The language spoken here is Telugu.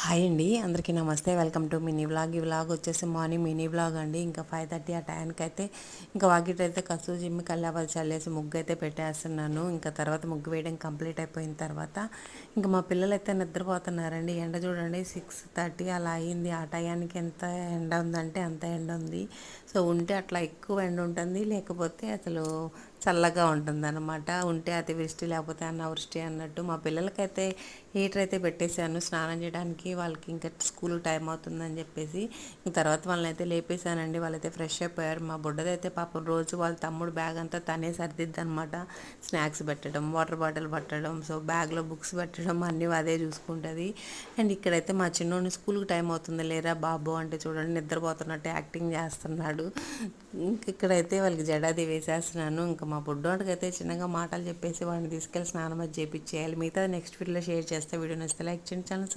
హాయ్ అండి, అందరికీ నమస్తే. Welcome to mini vlog. ఈ వ్లాగ్ వచ్చేసి మార్నింగ్ మినీ వ్లాగ్ అండి. ఇంకా 5:30 ఆ టైంకి అయితే ఇంకా వాకిటైతే కసు జిమ్మి కల్లాపాలు చల్లేసి ముగ్గు అయితే పెట్టేస్తున్నాను. ఇంకా తర్వాత ముగ్గు వేయడం కంప్లీట్ అయిపోయిన తర్వాత ఇంకా మా పిల్లలు అయితే నిద్రపోతున్నారండి. ఎండ చూడండి 6:30 అలా అయింది. ఆ టయానికి ఎంత ఎండ ఉందంటే అంత ఎండ ఉంది. సో ఉంటే అట్లా ఎక్కువ ఎండ ఉంటుంది, లేకపోతే అసలు చల్లగా ఉంటుందన్నమాట. ఉంటే అతివృష్టి లేకపోతే అనావృష్టి అన్నట్టు. మా పిల్లలకైతే హీటర్ అయితే పెట్టేశాను స్నానం చేయడానికి. వాళ్ళకి ఇంకా స్కూల్ టైం అవుతుందని చెప్పేసి తర్వాత వాళ్ళని అయితే లేపేశానండి. వాళ్ళైతే ఫ్రెష్ అయిపోయారు. మా బుడ్డదైతే పాపం రోజు వాళ్ళ తమ్ముడు బ్యాగ్ అంతా తనే సర్దిద్ది అనమాట. స్నాక్స్ పెట్టడం, వాటర్ బాటిల్ పట్టడం, సో బ్యాగ్లో బుక్స్ పెట్టడం అన్నీ అదే చూసుకుంటుంది. అండ్ ఇక్కడైతే మా చిన్నోడిని స్కూల్కి టైం అవుతుంది లేరా బాబు అంటే చూడండి నిద్రపోతున్నట్టు యాక్టింగ్ చేస్తున్నాడు. ఇక్కడైతే వాళ్ళకి జడాది వేసేస్తున్నాను. ఇంకా మా బుడ్డోడికి అయితే చిన్నగా మాటలు చెప్పేసి వాడిని తీసుకెళ్ళి స్నానం అది చేయించేయాలి. మిగతా నెక్స్ట్ వీడియోలో షేర్ చేస్తే. వీడియో నచ్చితే లైక్ చేయండి, ఛానల్